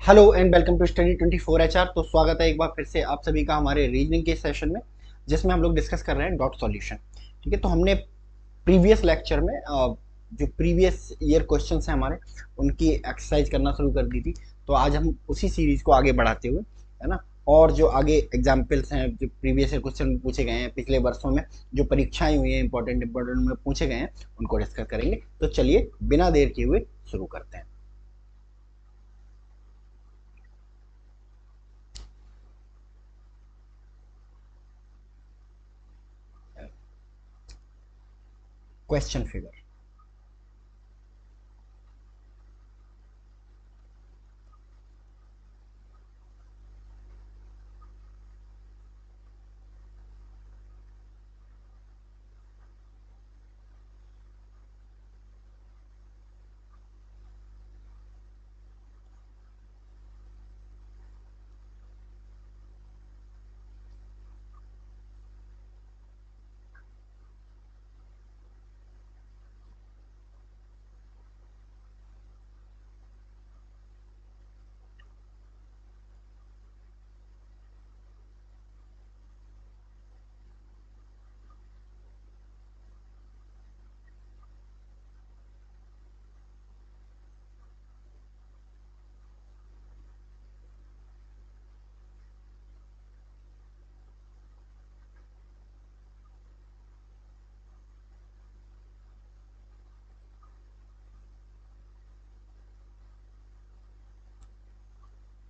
Hello and welcome to study 24 HR। तो स्वागत है एक बार फिर से आप सभी का हमारे रीजनिंग के सेशन में, जिसमें हम लोग डिस्कस कर रहे हैं डॉट सॉल्यूशन। ठीक है, तो हमने प्रीवियस लेक्चर में जो प्रीवियस ईयर क्वेश्चंस हैं हमारे, उनकी एक्सरसाइज करना शुरू कर दी थी। तो आज हम उसी सीरीज को आगे बढ़ाते हुए, है ना, और जो आगे एग्जाम्पल्स हैं, जो प्रीवियस ईयर क्वेश्चन पूछे गए हैं पिछले वर्षों में, जो परीक्षाएं हुई हैं इंपॉर्टेंट में पूछे गए हैं, उनको डिस्कस करेंगे। तो चलिए बिना देर किए हुए शुरू करते हैं। Question figure.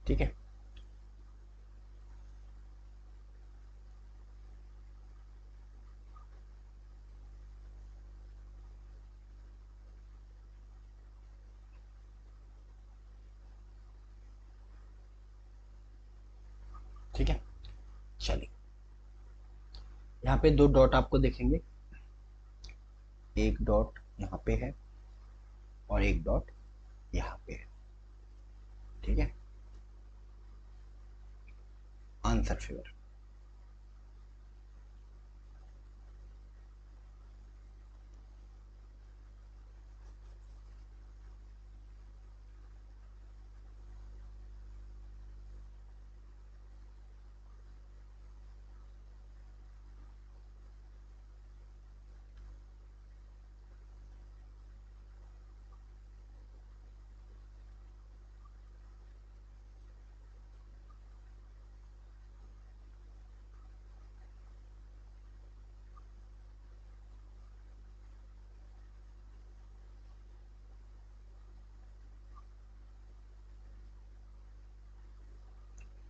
ठीक है, ठीक है। चलिए, यहाँ पे दो डॉट आपको दिखेंगे। एक डॉट यहाँ पे है और एक डॉट यहाँ पे है। ठीक है, आंसर फिगर।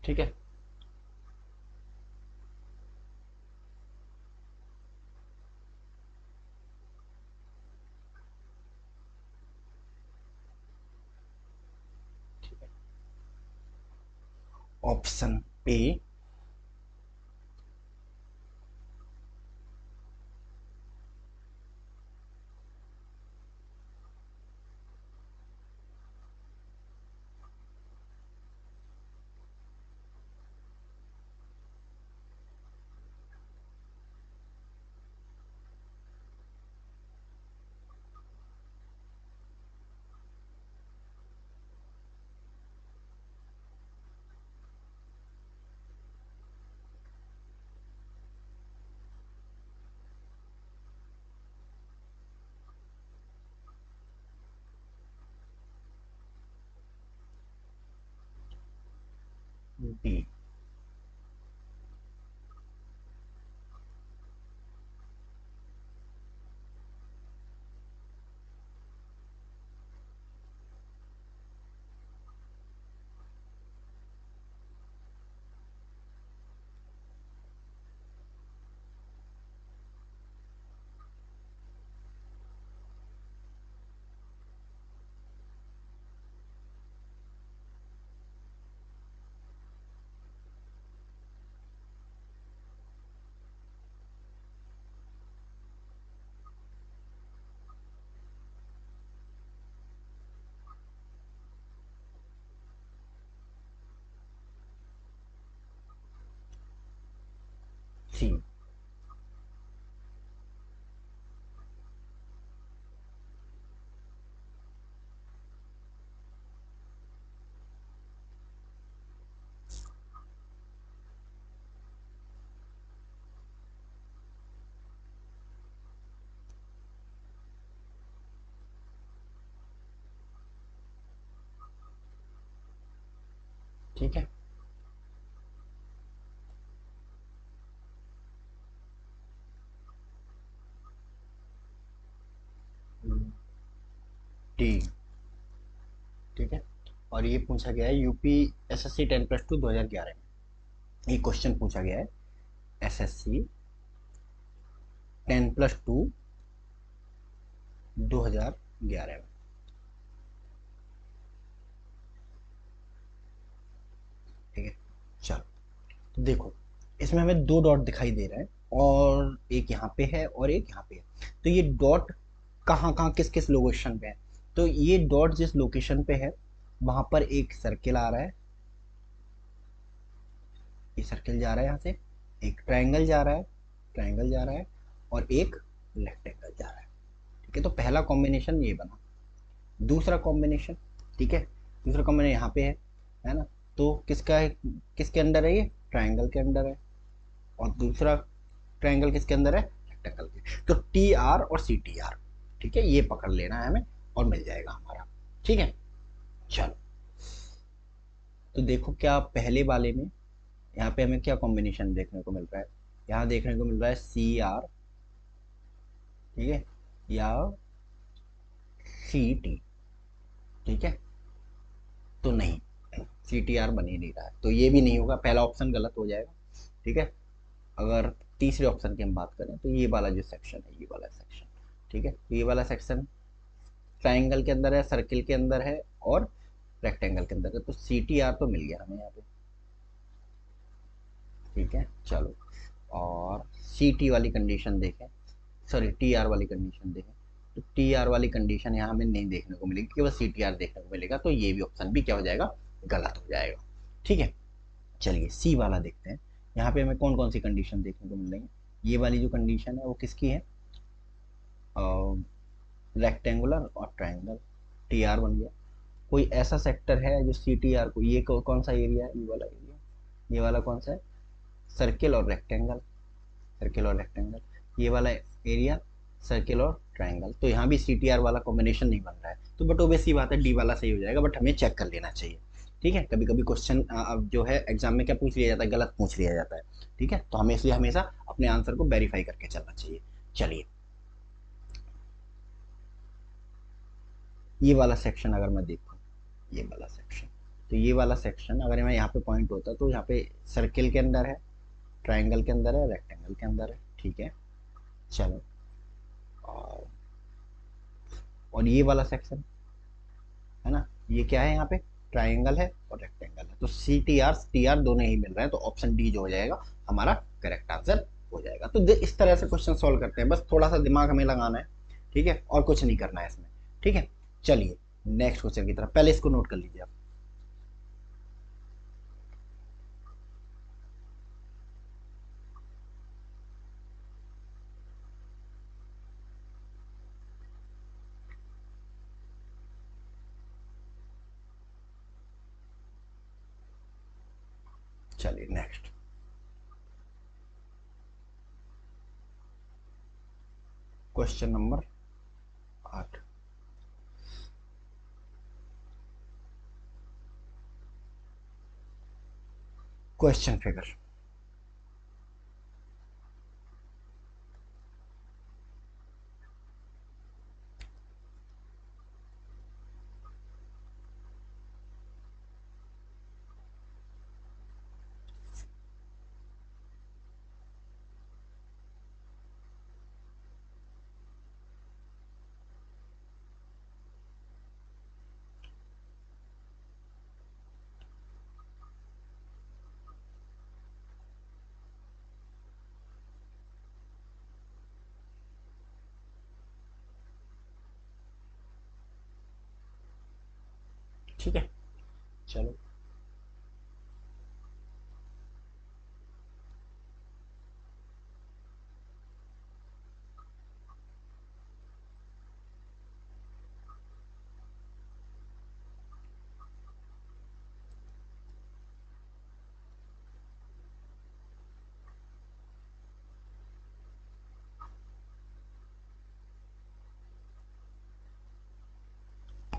ठीक है, ऑप्शन ए। बी। सी। ठीक है। टी। ठीक है। और ये पूछा गया है यूपी एसएससी 10+2 2011 में, ये क्वेश्चन पूछा गया है एसएससी 10+2 2011 में। ठीक है। चलो, तो देखो, इसमें हमें दो डॉट दिखाई दे रहे हैं, और एक यहाँ पे है और एक यहाँ पे है। तो ये डॉट कहाँ कहाँ किस किस लोकेशन पे है? तो ये डॉट जिस लोकेशन पे है वहां पर एक सर्किल आ रहा है, ये सर्किल जा रहा है यहाँ से, एक ट्रायंगल जा रहा है, ट्रायंगल जा रहा है, और एक रेक्टेंगल जा रहा है। ठीक है, तो पहला कॉम्बिनेशन ये बना। दूसरा कॉम्बिनेशन, ठीक है, दूसरा कॉम्बिनेशन यहाँ पे है ना? तो किसका है, किसके अंडर है? ये ट्रायंगल के अंडर है। और दूसरा ट्रायंगल किसके अंदर है? रेक्टेंगल के। तो टी आर और सी टी आर, ठीक है, ये पकड़ लेना है हमें और मिल जाएगा हमारा। ठीक है। चलो, तो देखो क्या पहले वाले में यहाँ पे हमें क्या कॉम्बिनेशन देखने को मिल रहा है? यहाँ देखने को मिल रहा है सी आर, ठीक है, या सी टी। ठीक है, तो नहीं, सी टी आर बन ही नहीं रहा है, तो ये भी नहीं होगा, पहला ऑप्शन गलत हो जाएगा। ठीक है। अगर तीसरे ऑप्शन की हम बात करें तो ये वाला जो सेक्शन है, ये वाला सेक्शन, ठीक है, तो ये वाला सेक्शन ट्राइंगल के अंदर है, सर्किल के अंदर है, और रेक्टेंगल के अंदर है, तो सी टी आर तो मिल गया हमें यहाँ पे। ठीक है। चलो, और सी टी वाली कंडीशन देखें, सॉरी टी आर वाली कंडीशन देखें, तो टी आर वाली कंडीशन यहाँ हमें नहीं देखने को मिलेगी, केवल सी टी आर देखने को मिलेगा, तो ये भी ऑप्शन भी क्या हो जाएगा? गलत हो जाएगा। ठीक है। चलिए सी वाला देखते हैं, यहाँ पे हमें कौन कौन सी कंडीशन देखने को मिल रही है। ये वाली जो कंडीशन है वो किसकी है? रेक्टेंगुलर और ट्राइंगल, टी आर बन गया। कोई ऐसा सेक्टर है जो सी टी आर को, ये कौन सा एरिया है? ये वाला एरिया, ये वाला कौन सा है? सर्किल और रेक्टेंगल, सर्किल और रेक्टेंगल, ये वाला एरिया सर्किल और ट्राइंगल। तो यहाँ भी सी टी आर वाला कॉम्बिनेशन नहीं बन रहा है, तो बट ओबेस सी बात है, डी वाला सही हो जाएगा, बट हमें चेक कर लेना चाहिए। ठीक है, कभी कभी क्वेश्चन जो है एग्जाम में क्या पूछ लिया जाता है, गलत पूछ लिया जाता है। ठीक है, तो हमें इसलिए हमेशा अपने आंसर को वेरीफाई करके चलना चाहिए। चलिए, ये वाला सेक्शन अगर मैं देखूँ, ये वाला सेक्शन, तो ये वाला सेक्शन अगर मैं यहाँ पे पॉइंट होता तो यहाँ पे सर्किल के अंदर है, ट्राइंगल के अंदर है, रेक्टेंगल के अंदर है। ठीक है। चलो, और ये वाला सेक्शन है ना, ये क्या है यहाँ पे? ट्राइंगल है और रेक्टेंगल है, तो सी टी आर दोनों ही मिल रहे हैं, तो ऑप्शन डी जो हो जाएगा हमारा करेक्ट आंसर हो जाएगा। तो इस तरह से क्वेश्चन सॉल्व करते हैं, बस थोड़ा सा दिमाग हमें लगाना है। ठीक है, और कुछ नहीं करना है इसमें। ठीक है। चलिए नेक्स्ट क्वेश्चन की तरफ, पहले इसको नोट कर लीजिए आप। चलिए next, question number 8। Question figure, ठीक है। चलो,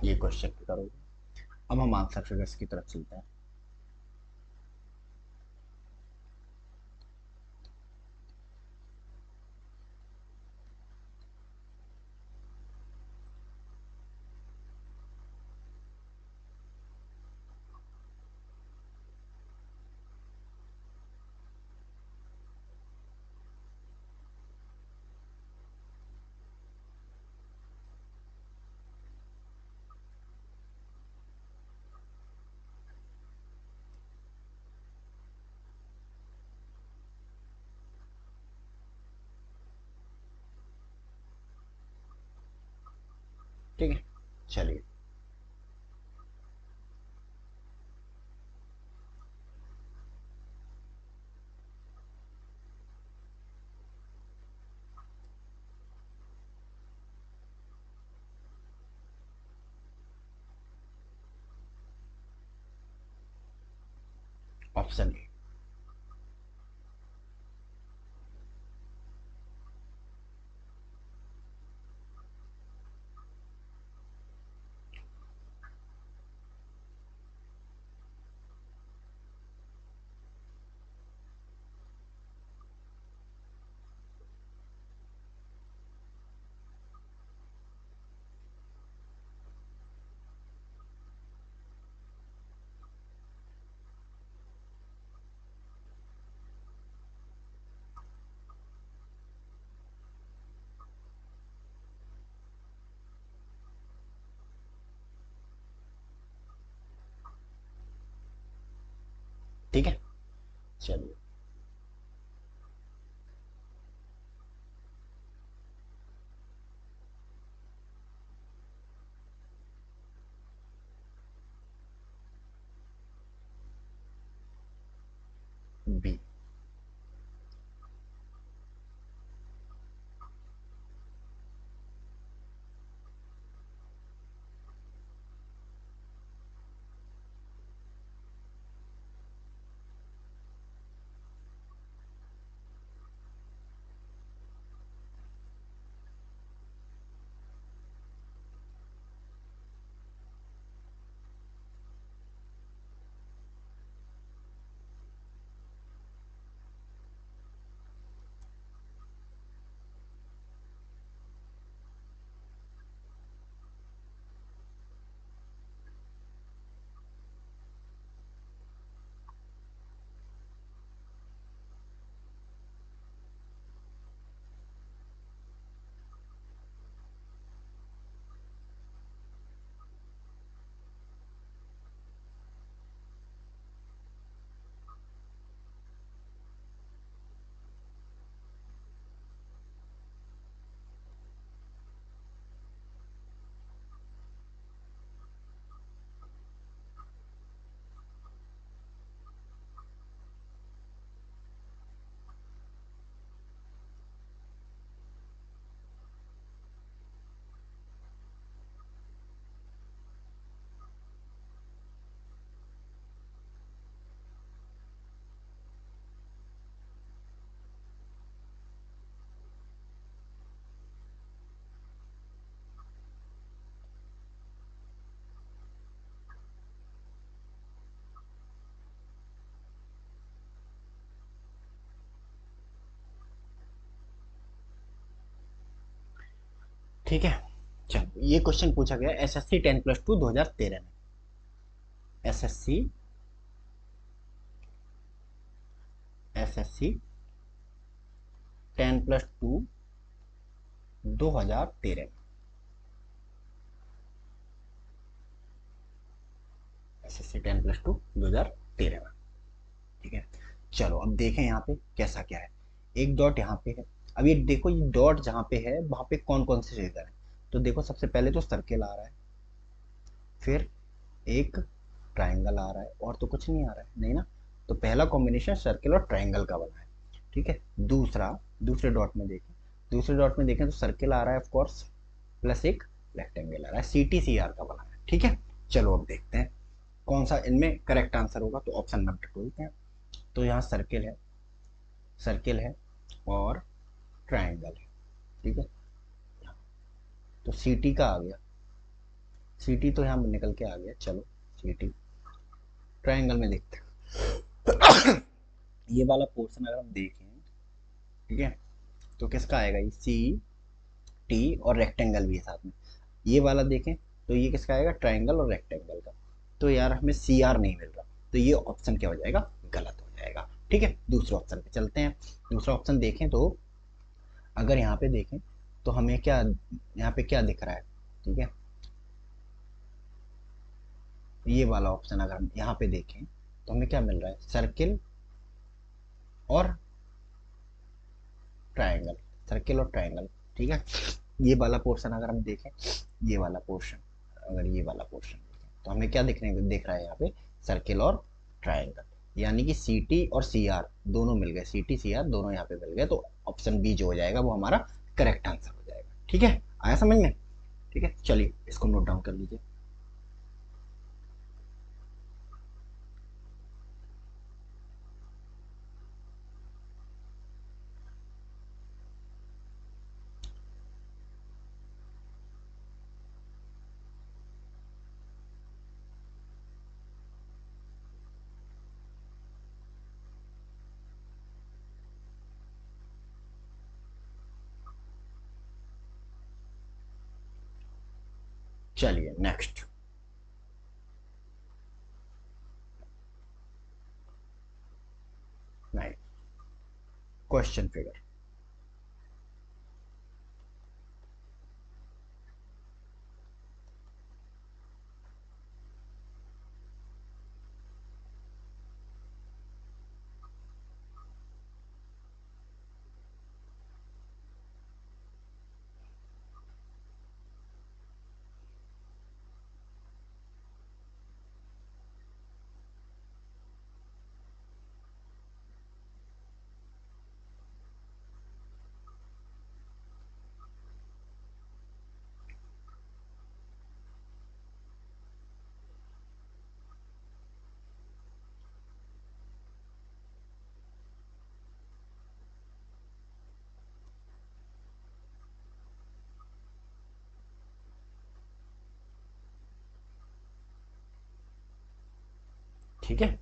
ये क्वेश्चन फिगर होगा। अब हम आंसर फिगर्स की तरफ चलते हैं। ठीक है, चलिए। Option A. ठीक है, चलिए। बी। ठीक है, चलो। ये क्वेश्चन पूछा गया एसएससी 10+2 2013 में। एसएससी एसएससी 10+2 2013 में। एसएससी 10+2 2013 में। ठीक है, चलो अब देखें यहाँ पे कैसा क्या है। एक डॉट यहाँ पे है। अब ये देखो, ये डॉट जहाँ पे है वहां पे कौन कौन से फिगर है। तो देखो, सबसे पहले तो सर्किल आ रहा है, फिर एक ट्राइंगल आ रहा है, और तो कुछ नहीं आ रहा है, नहीं ना। तो पहला कॉम्बिनेशन सर्किल और ट्राइंगल का बना है। ठीक है, दूसरा, दूसरे डॉट में देखें। दूसरे डॉट में देखें तो सर्किल आ रहा है ऑफकोर्स, प्लस एक रेक्टेंगल आ रहा है, सी टी सी आर का बना है। ठीक है, चलो अब देखते हैं कौन सा इनमें करेक्ट आंसर होगा। तो ऑप्शन नंबर 12 है। तो यहाँ सर्किल है, सर्किल है और ट्राइंगल है। ठीक है, तो सी टी का आ गया, सी टी तो यहाँ निकल के आ गया। चलो सी टी, ट्राइंगल में देखते हैं। ये वाला पोर्शन अगर हम देखें, ठीक है, तो किसका आएगा, ये सी टी और रेक्टेंगल भी है साथ में। ये वाला देखें तो ये किसका आएगा, ट्राइंगल और रेक्टेंगल का। तो यार हमें सी आर नहीं मिल रहा, तो ये ऑप्शन क्या हो जाएगा, गलत हो जाएगा। ठीक है, दूसरे ऑप्शन पे चलते हैं। दूसरा ऑप्शन देखें तो अगर यहाँ पे देखें तो हमें क्या, यहाँ पे क्या दिख रहा है। ठीक है, ये वाला ऑप्शन अगर हम यहाँ पे देखें तो हमें क्या मिल रहा है, सर्किल और ट्राइंगल, सर्किल और ट्राइंगल। ठीक है, ये वाला पोर्शन अगर हम देखें, ये वाला पोर्शन, अगर ये वाला पोर्शन देखें तो हमें क्या दिख रहा है यहाँ पे, सर्किल और ट्रायंगल, यानी कि सी टी और सी आर दोनों मिल गए, सी टी सी आर दोनों यहाँ पे मिल गए, तो ऑप्शन बी जो हो जाएगा वो हमारा करेक्ट आंसर हो जाएगा। ठीक है, आया समझ में? ठीक है, चलिए इसको नोट डाउन कर लीजिए। चलिए नेक्स्ट, नाइस क्वेश्चन फिगर। ठीक है,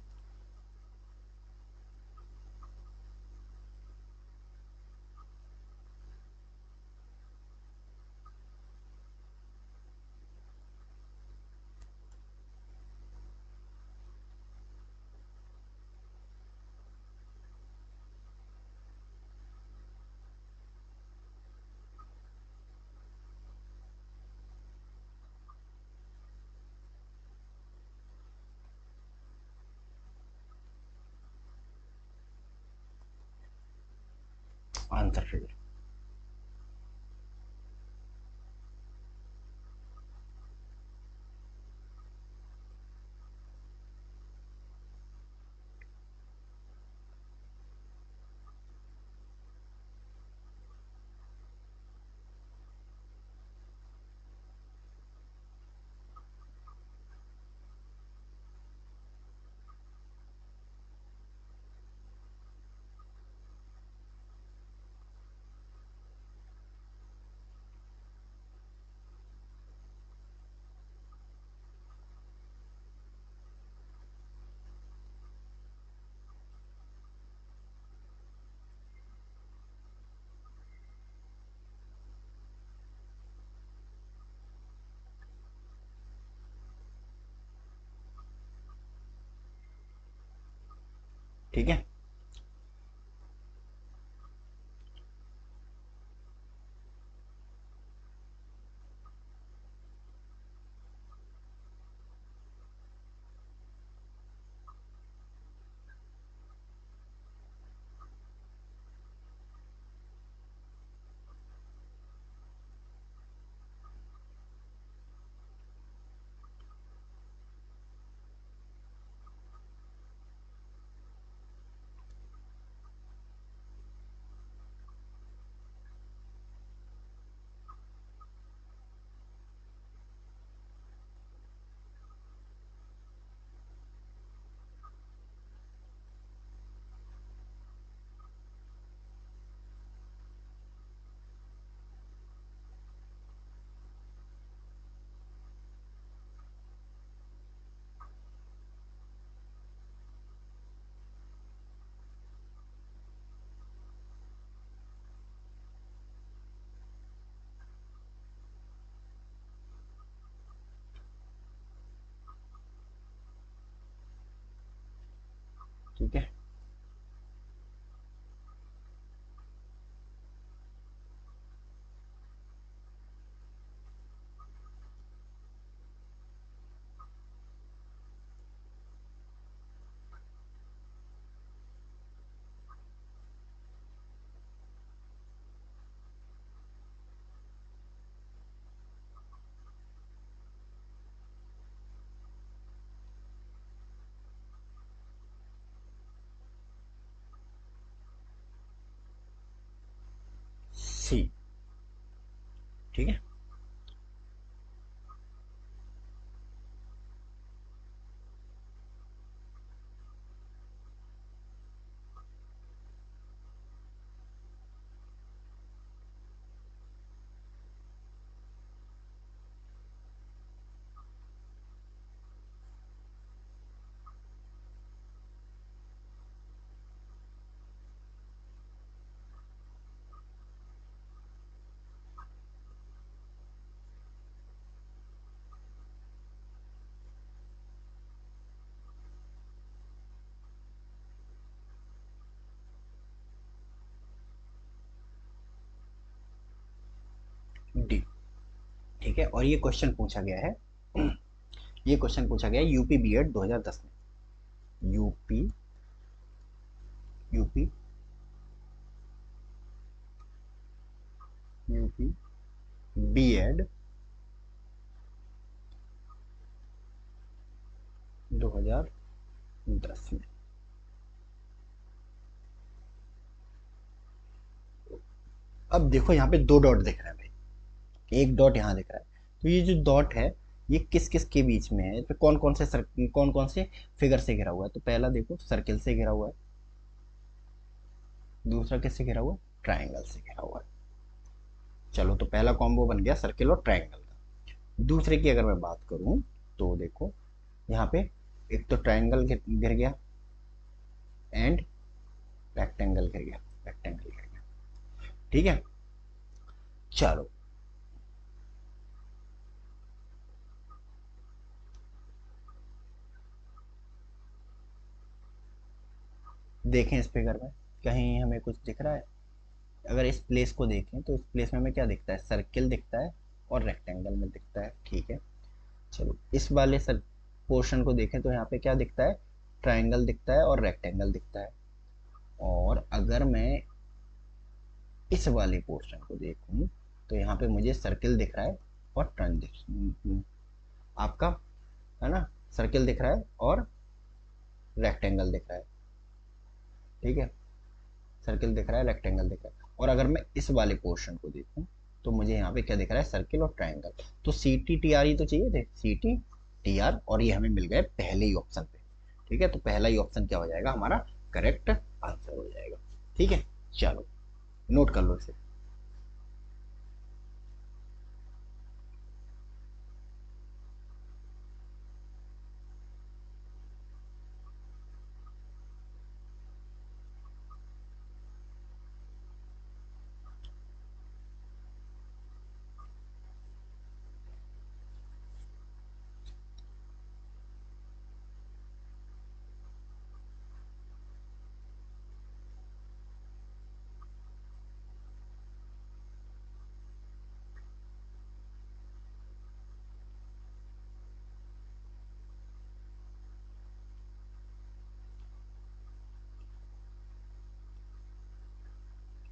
आंसर फिगर। ठीक है, ठीक है, सी। ठीक है। डी। ठीक है, और ये क्वेश्चन पूछा गया है, ये क्वेश्चन पूछा गया है यूपी बीएड 2010 में। यूपी यूपी यूपी बीएड 2010 में। अब देखो यहाँ पे दो डॉट दिख रहा है भाई, एक डॉट यहाँ दिख रहा है। तो ये जो डॉट है, ये किस किस के बीच में है, तो कौन कौन से फिगर से घिरा हुआ है? तो पहला देखो सर्किल से घिरा हुआ है, दूसरा किससे घिरा हुआ है? ट्राइंगल से घिरा हुआ है। चलो, तो पहला कॉम्बो बन गया सर्किल और ट्राइंगल का। दूसरे की अगर मैं बात करूं, तो देखो यहाँ पे एक तो ट्राइंगल गिर गया, एंड रेक्टेंगल गिर गया, रेक्टेंगल गिर गया। ठीक है। चलो, देखें इस फिगर में कहीं हमें कुछ दिख रहा है? अगर इस प्लेस को देखें तो इस प्लेस में हमें क्या दिखता है? सर्किल दिखता है और रेक्टेंगल में दिखता है। ठीक है। चलो, इस वाले सर पोर्शन को देखें तो यहाँ पे क्या दिखता है? ट्राइंगल दिखता है और रेक्टेंगल दिखता है। और अगर मैं इस वाले पोर्शन को देखूं, तो यहाँ पे मुझे सर्किल दिख रहा है और आपका, है ना, सर्किल दिख रहा है और रेक्टेंगल दिख रहा है। ठीक है, सर्किल दिख रहा है, रेक्टेंगल दिख रहा है। और अगर मैं इस वाले पोर्शन को देखूं, तो मुझे यहाँ पे क्या दिख रहा है? सर्किल और ट्राइंगल। तो सी टी टी आर ही तो चाहिए थे, सी टी टी आर, और ये हमें मिल गए पहले ही ऑप्शन पे। ठीक है, तो पहला ही ऑप्शन क्या हो जाएगा हमारा? करेक्ट आंसर हो जाएगा। ठीक है। चलो, नोट कर लो इसे।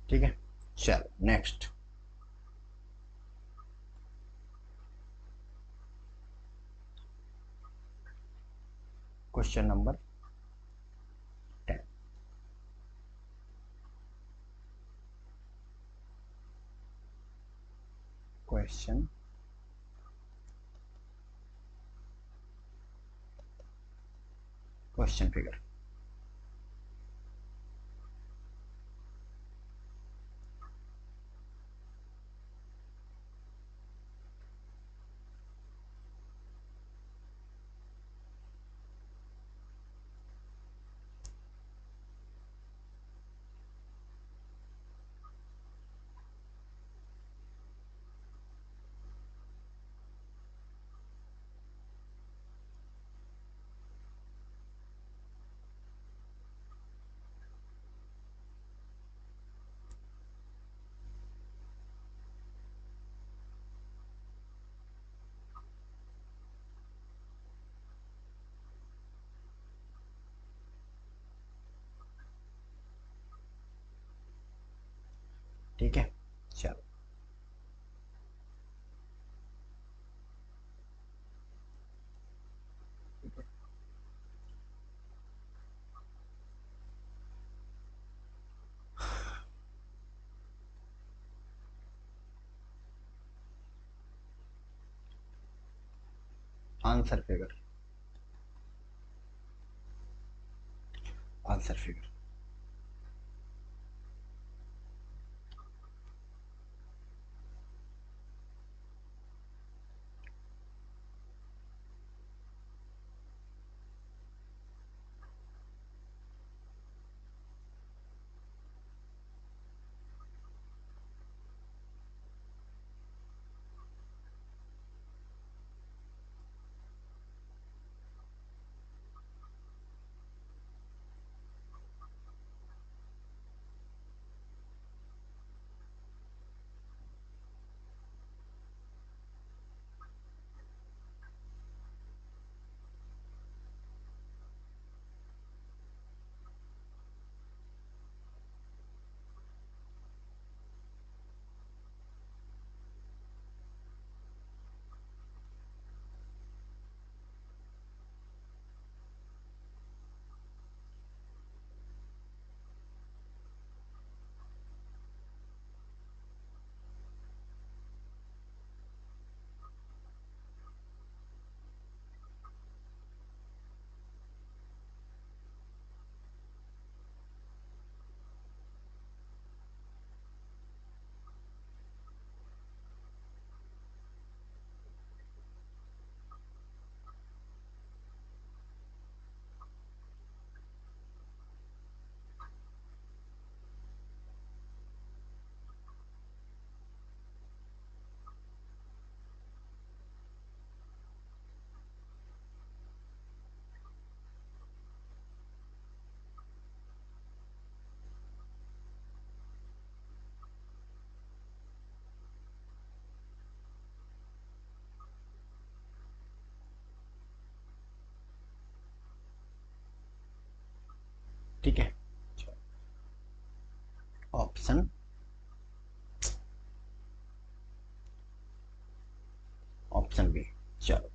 ठीक है। चलो, next question number 10। Question question figure. ठीक है। चलो, आंसर फिगर, आंसर फिगर। ठीक है, ऑप्शन, ऑप्शन बी। चलो,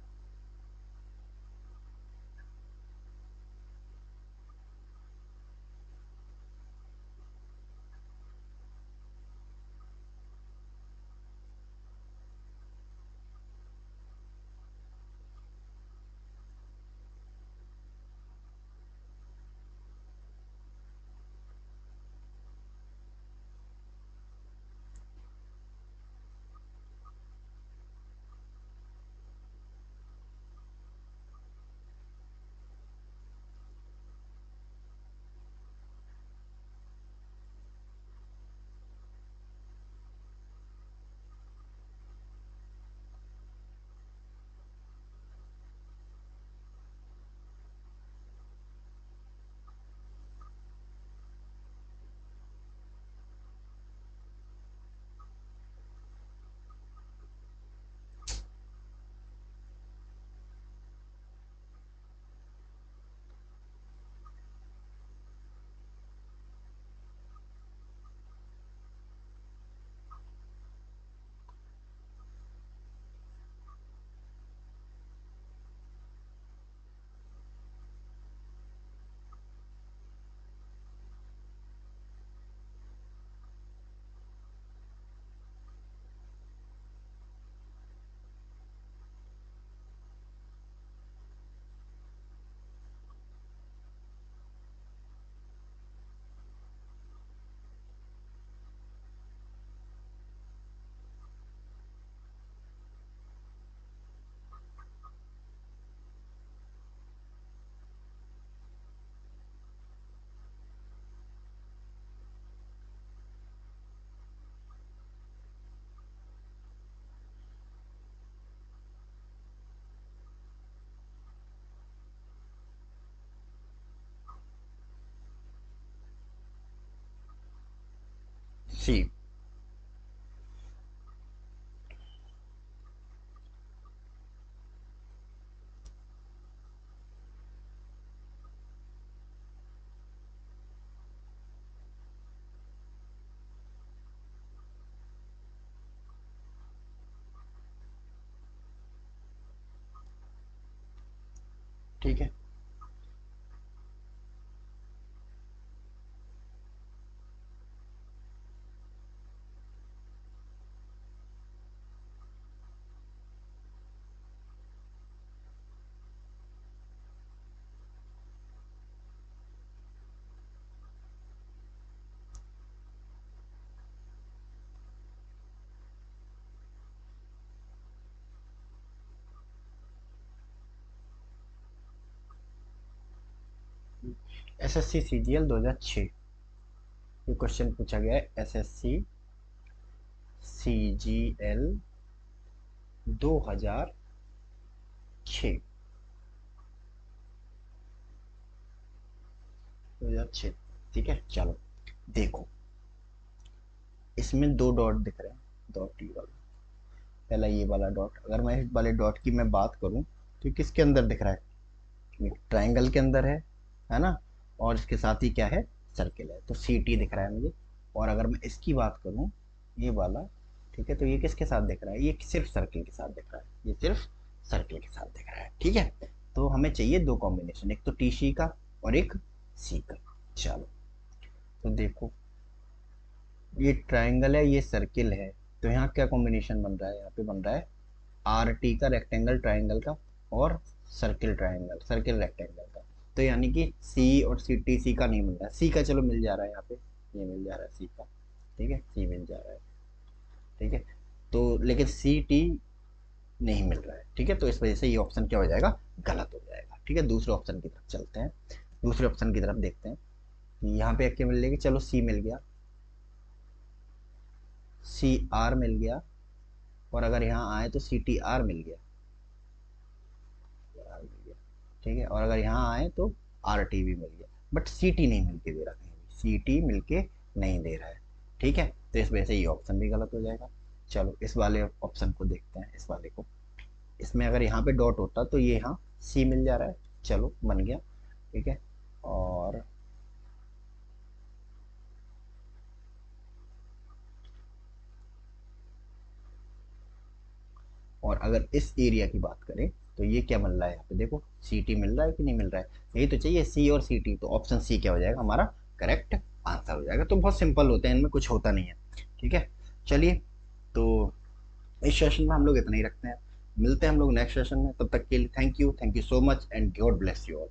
सी। ठीक है, एसएससी सीजीएल 2006, ये क्वेश्चन पूछा गया है एसएससी सीजीएल 2006, 2006। ठीक है, चलो देखो, इसमें दो डॉट दिख रहे हैं, डॉट ये वाला, पहला ये वाला डॉट। अगर मैं इस वाले डॉट की मैं बात करूं तो किसके अंदर दिख रहा है, ट्राइंगल के अंदर है ना, और इसके साथ ही क्या है, सर्किल है, तो सी टी दिख रहा है मुझे। और अगर मैं इसकी बात करूं, ये वाला, ठीक है, तो ये किसके साथ दिख रहा है, ये सिर्फ सर्किल के साथ दिख रहा है, ये सिर्फ सर्किल के साथ दिख रहा है। ठीक है, तो हमें चाहिए दो कॉम्बिनेशन, एक तो टी सी का और एक सी का। चलो, तो देखो, ये ट्राइंगल है, ये सर्किल है, तो यहाँ क्या कॉम्बिनेशन बन रहा है, यहाँ पे बन रहा है आर टी का, रेक्टेंगल ट्राइंगल का, और सर्किल ट्राइंगल, सर्किल रेक्टेंगल का। तो यानी कि सी और सी टी, सी का नहीं मिल रहा है, सी का चलो मिल जा रहा है यहाँ पे, ये मिल जा रहा है सी का, ठीक है, सी मिल जा रहा है, ठीक है, तो लेकिन सी टी नहीं मिल रहा है। ठीक है, तो इस वजह से ये ऑप्शन क्या हो जाएगा, गलत हो जाएगा। ठीक है, दूसरे ऑप्शन की तरफ चलते हैं, दूसरे ऑप्शन की तरफ देखते हैं कि यहाँ पे क्या मिलेगी, चलो सी मिल गया, सी आर मिल गया, और अगर यहाँ आए तो सी टी आर मिल गया, ठीक है, और अगर यहाँ आए तो आर टी भी मिल गया, बट सी टी नहीं मिल के दे रहा, कहीं भी सी टी मिल के नहीं दे रहा है। ठीक है, तो इस वजह से ये ऑप्शन भी गलत हो जाएगा। चलो इस वाले ऑप्शन को देखते हैं, इस वाले को, इसमें अगर यहाँ पे डॉट होता तो ये यहाँ सी मिल जा रहा है, चलो बन गया। ठीक है, और और अगर इस एरिया की बात करें तो ये क्या मिल रहा है, यहाँ पे देखो सी टी मिल रहा है कि नहीं मिल रहा है, यही तो चाहिए, सी और सी टी, तो ऑप्शन सी क्या हो जाएगा, हमारा करेक्ट आंसर हो जाएगा। तो बहुत सिंपल होते हैं, इनमें कुछ होता नहीं है। ठीक है, चलिए, तो इस सेशन में हम लोग इतना ही रखते हैं, मिलते हैं हम लोग नेक्स्ट सेशन में, तब तक के लिए thank you so much and God bless you all.